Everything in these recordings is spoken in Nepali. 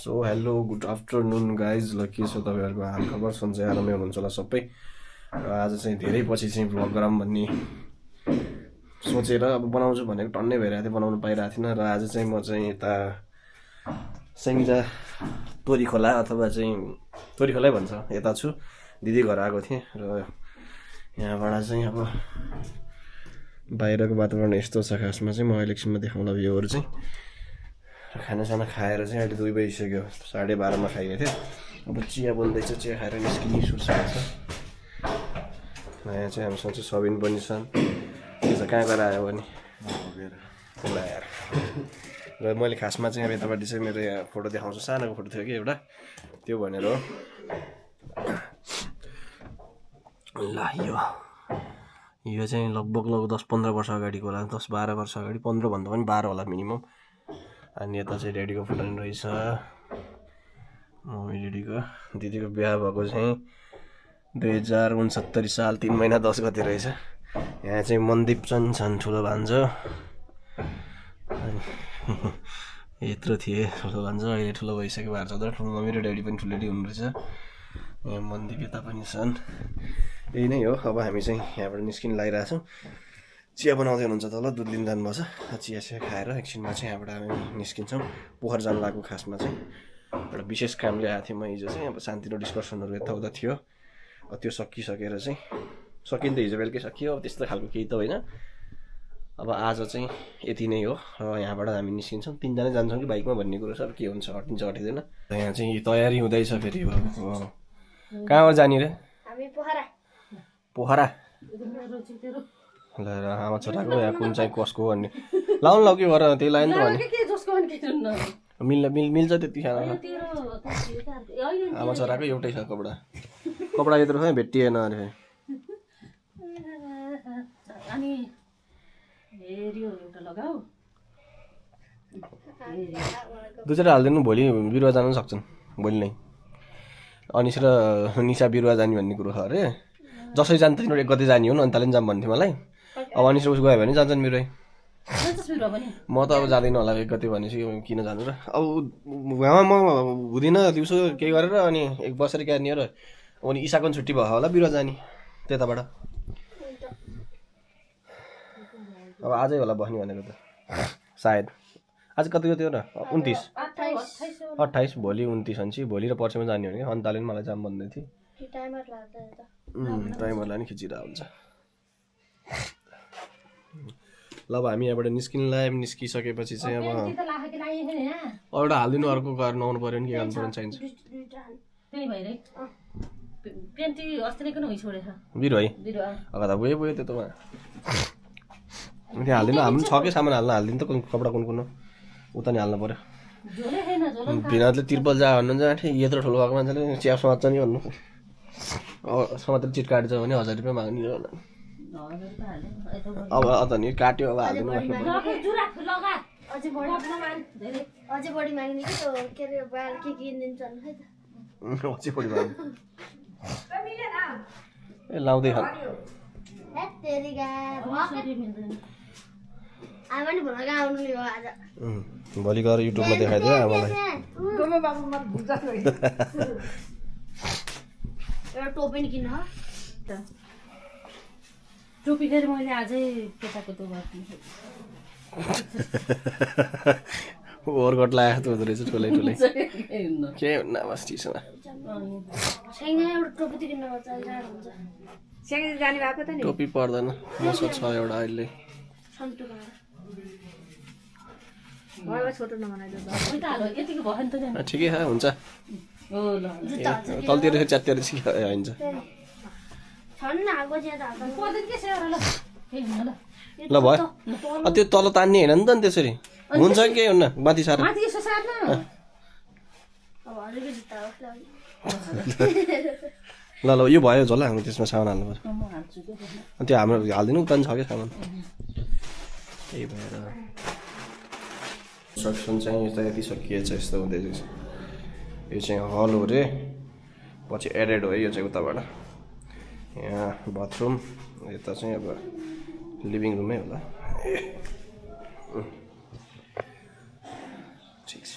so hello good afternoon guys ल के छ तपाईँहरूको हालखबर सन्चै आरामै हुनुहुन्छ होला सबै र आज चाहिँ धेरै पछि चाहिँ भ्लग गरौँ भन्ने सोचेर अब बनाउँछु भनेको टन्नै भइरहेको थियो बनाउनु पाइरहेको थिइनँ र आज चाहिँ म चाहिँ यता सेङ्जा तोरी खोला अथवा चाहिँ तोरी खोलै भन्छ यता छु दिदी घर आएको थिएँ र यहाँबाट चाहिँ अब बाहिरको वातावरण यस्तो छ खासमा चाहिँ म अहिले एकछिनमा देखाउँला भ्यूहरू चाहिँ खानासाना खाएर चाहिँ अहिले 2 बजिसक्यो 12:30मा खाइएको थियो अब चिया बन्दैछ चिया खाएर निस्किने सोचेको छ यहाँ चाहिँ हामीसँग चाहिँ सबिन पनि छन् त्यो चाहिँ कहाँ गएर आयो भने यार र मैले खासमा चाहिँ अब यतापट्टि चाहिँ मेरो यहाँ फोटो देखाउँछु सानोको फोटो थियो कि एउटा त्यो भनेर हो ल यो चाहिँ लगभग 10-15 वर्ष अगाडिको होला 10-12 वर्ष अगाडि 15 भन्दा पनि 12 होला मिनिमम अनि यता चाहिँ ड्याडीको फोटो पनि रहेछ मम्मी ड्याडीको दिदीको बिहा भएको चाहिँ 2069 साल 3 महिना 10 गते रहेछ यहाँ चाहिँ मनदीप छन् ठुलो भान्जो यत्रो थिए ठुलो भान्जो अहिले ठुलो भइसक्यो भएको छ ठुलो मम्मी र ड्याडी पनि ठुलो हुनु रहेछ यहाँ मनदीप यता पनि छन् यही नै हो अब हामी चाहिँ यहाँबाट निस्किन लागिरहेछौँ चिया बनाउँदै हुनुहुन्छ तल दुध लिन जानुभएको छ चिया खाएर एकछिनमा चाहिँ यहाँबाट हामी निस्किन्छौँ पोखर जानु लागेको खासमा चाहिँ एउटा विशेष कामले आएको थिएँ म हिजो चाहिँ अब सानोतिनो डिस्कसनहरू यताउता थियो त्यो सकिसकेर चाहिँ सकिन त हिजो बेलुकै सकियो अब त्यस्तो खालको केही त होइन अब आज चाहिँ यति नै हो र यहाँबाट हामी निस्किन्छौँ 3 जना जान्छौँ कि बाइकमा भन्ने कुरो छ के हुन्छ अटिन्छ अटिँदैन यहाँ चाहिँ तयारी हुँदैछ फेरि कहाँबाट जाने रे पोखरा ल आमा छोराको या कुन चाहिँ कसको भन्ने लाउनु लग्यो भएर त्यही लाइन त भने मिल्छ त्यति खाना आमा छोराको एउटै छ कपडा यत्रो छ भेटिएन अरे दुईवटा हालिदिनु भोलि बिरुवा जानु सक्छन् भोलि नै अनिस र निशा बिरुवा जाने भन्ने कुरो छ अरे जसरी जान्छ तिनीहरू 1 गते जाने हो नि अन्त जाम भन्थ्यो मलाई अब अनिस उस गयो भने जान्छन् बिरुवै म त अब जाँदैन होला 1 गते भनेपछि किन जानु र अब घाममा म हुँदिनँ दिउँसो केही गरेर अनि 1 बसेर क्यार्ने र अनि इसाको पनि छुट्टी भयो होला बिरुवा जाने त्यताबाट अब आजै होला बस्ने भनेको त सायद आज कति गते हो र 28 भोलि 29 हुन्छ भोलि र पर्सिमा जाने हो कि अन्ताले पनि मलाई जाम भन्दै थियो टाइमरलाई नि खिचिरहेको हुन्छ ल अब हामी यहाँबाट निस्किन लाग्यौँ निस्किसकेपछि चाहिँ अब एउटा हालिदिनु अर्को गरेर नुहाउनु पऱ्यो नि के गर्नु पर्यो चाहिन्छ बिरु है अगाडि त गयो त्यो त त्यहाँ हालिदिनु हाम्रो छ कि सामान हालिदिनु त कपडा कुन उता नि हाल्नु पऱ्यो भिनाले तिर्पल जा भन्नुहुन्छ यत्रो ठुलो भएको मान्छेले चिया समात्छ नि भन्नु समातेर चिट काट्छ भने 1000 रुपियाँ माग्ने हो अब अत नि काट्यो अब हालिदिनु ए लाउँदै खानु भोलि गएर युट्युबमा देखाइदियो आमालाई टोपी नि किन टोपी फेरि मैले आजै केटाको त्यो ओभरकोट लगाएको हुँदो रहेछ ठुलै के हुन्न बस चिसोमा टोपी पर्दैन मसँग छ एउटा अहिले ठिकै छ हुन्छ तलतिर च्यातिर हुन्छ ल भयो त्यो तल तान्ने होइन नि त त्यसरी हुन्छ कि केही हुन्न माथि सार ल यो भयो झोला हाम्रो त्यसमा सामान हाल्नु पर्छ त्यो हाम्रो हालिदिनु उता नि छ क्या सामान त्यही भएर कन्स्ट्रक्सन चाहिँ यता यति सकिएछ यस्तो हुँदैछ यो चाहिँ हल हो रे पछि एडेड हो है यो चाहिँ उताबाट यहाँ बाथरुम यता चाहिँ अब लिभिङ रुमै होला ठिक छ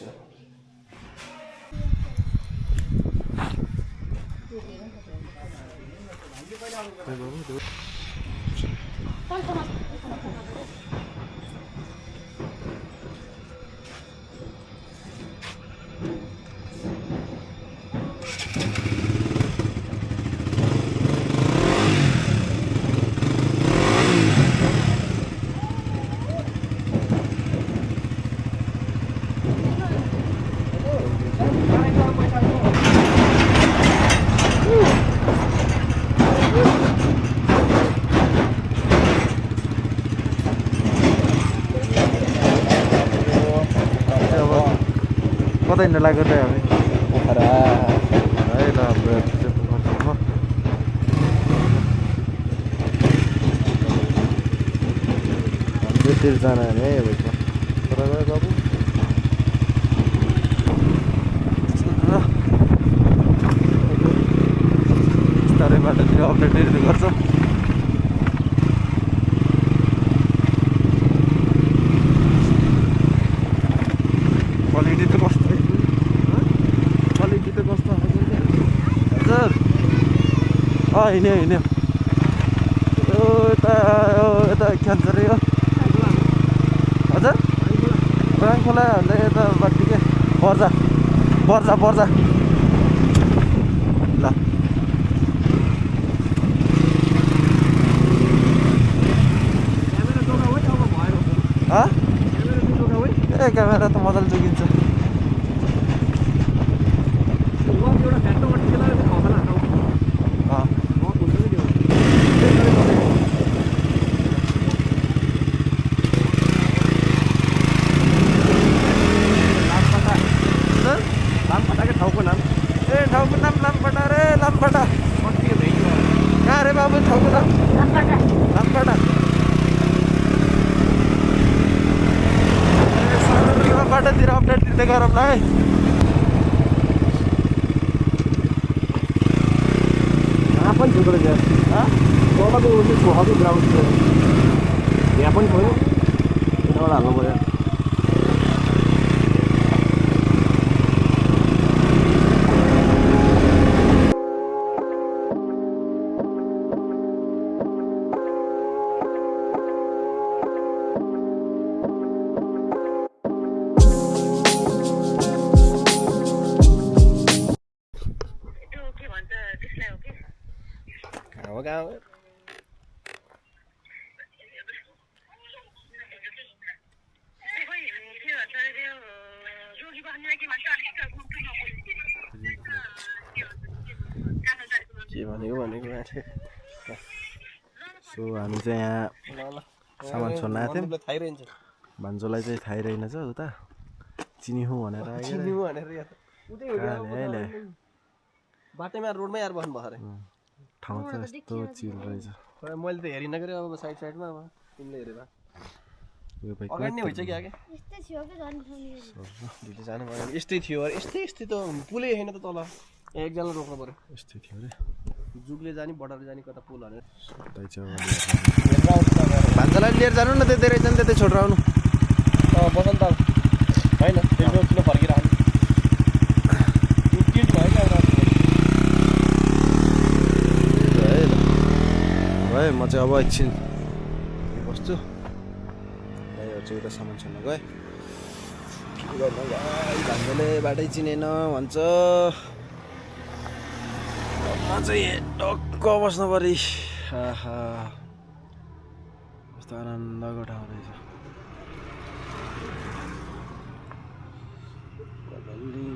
कता हिँड्न लाग्यो त हामी पोखरा है ल त्यसरी जान है भाइको तर बाबु बिस्तारै बाटोतिर अपडेटहरू गर्छ क्वालिटी त कस्तो क्वालिटी त कस्तो हजुर हिँड्यो हिँड्यो यता क्यान्सर हो हजुर बगान खोला भन्दा यता बाटो पर्जा पर्जा पर्जा ल ए क्यामेरा त मजाले जोगिन्छ ठाउँको नाम लामपटा रे लामपटा कहाँ रे बाबु ठाउँको नाम लामपटा बाटोतिर अपडेट दिँदै गरौँ ल है यहाँ पनि छोटो रहेछ तलको उसले छोहाको ग्राउन्ड थियो यहाँ पनि छोयो यताबाट हाल्नु पऱ्यो गाउँ के भनेको भनेको माथि सो हामी चाहिँ यहाँ सामान छोड्न आएको थियौँ थाहै रहन्छ भान्जोलाई चाहिँ थाहै रहेनछ उता चिनी हो भनेर बाटैमा रोडमै आएर बस्नु भयो अरे ठाउँ चाहिँ यस्तो चिल रहेछ मैले त हेरिन गऱ्यो अब साइड साइडमा अब तिमीले हेरेर यो भाइ अगाडि नै हुन्छ कि आगे यस्तै थियो कि झन् ढिलो जानु पऱ्यो यस्तै थियो अरे यस्तै त पुलै होइन त तल एकजना रोक्नु पऱ्यो यस्तै थियो अरे जुगले जाने बडाले जाने कता पुल भनेर भान्जालाई लिएर जानु न त्यतै रहेछ नि त्यतै छोडेर आउनु बसन्त होइन त्यो किन फर्किरहनु टिट भयो क्या है म चाहिँ अब एकछिन बस्छु भाइहरू चाहिँ उता सामान छोड्न गएँ के गर्नु भान्जाले बाटै चिनेन भन्छ म चाहिँ टक्क बस्नु पऱ्यो आहा कस्तो आनन्दको ठाउँ रहेछ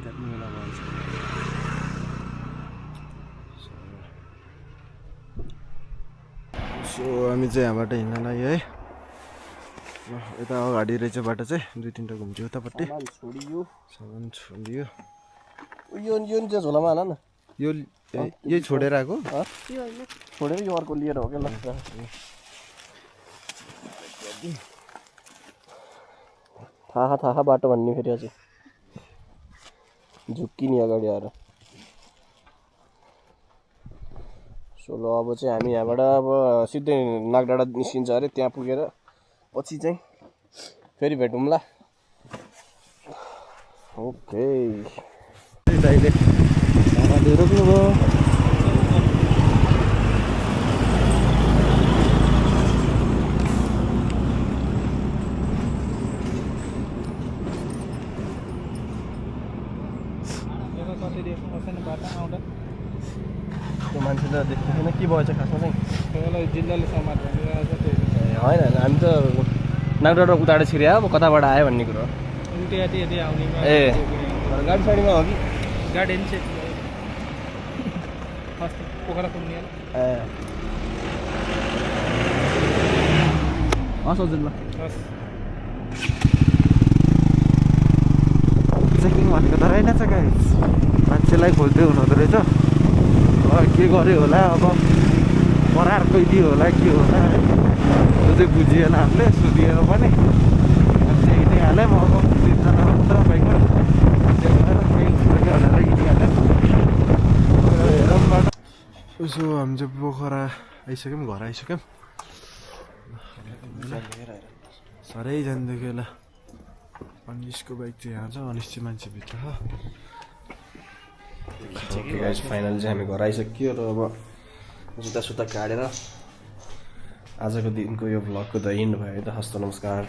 काट्नु बेला भन्छ सो हामी चाहिँ यहाँबाट हिँड्न लाग्यो है यता अगाडि रहेछ बाटो चाहिँ 2-3टा घुम्थ्यो उतापट्टि सामान छोडियो यो चाहिँ झोलामा हाल न यो यही छोडेर आएको छोडेर यो अर्को लिएर हो क्या लाग्छ थाहा बाटो भन्ने फेरि अझै झुक्किने अगाडि आएर सो ल अब चाहिँ हामी यहाँबाट अब सिधै नागडाँडा निस्किन्छ अरे त्यहाँ पुगेर पछि चाहिँ फेरि भेटौँला ओके दाइले रोक्नुभयो कतैदेखि बसेन बाटो आउँदा त्यो मान्छे त देख्दैन के भएछ खासमा चाहिँ त्यसलाई जिल्लाले समात भनिरहेको छ त्यही ए होइन हामी त नागडोबाट उताबाट छिर्या अब कताबाट आयो भन्ने कुरो उल्टी यति आउने ए गाडी साइडमा हो कि गाडी चाहिँ फर्स्ट पोखरा पुग्ने ए हस् हजुर ल हस् चेकिङ भनेको त रहेनछ गाइस मान्छेलाई खोज्दै हुनुहुँदो रहेछ के गर्यो होला अब परार कैदी होला के होला त्यो चाहिँ बुझिएन हामीले सोधिएर पनि मान्छे हिँडिहाल्यो म अब 3 जना मात्र बाइकमा त्यही भएर केही भनेर हिँडिहाल्यो हेरौँ बाटो उसो हामी चाहिँ पोखरा आइसक्यौँ घर आइसक्यौँ साह्रै जान्दैको होला अनिसको बाइक चाहिँ यहाँ छ अनिस चाहिँ मान्छे भित्र ओके गाइस फाइनल चाहिँ हामी घर आइसक्यो र अब जुत्ता काटेर आजको दिनको यो भ्लगको द एन्ड भयो त हस्त नमस्कार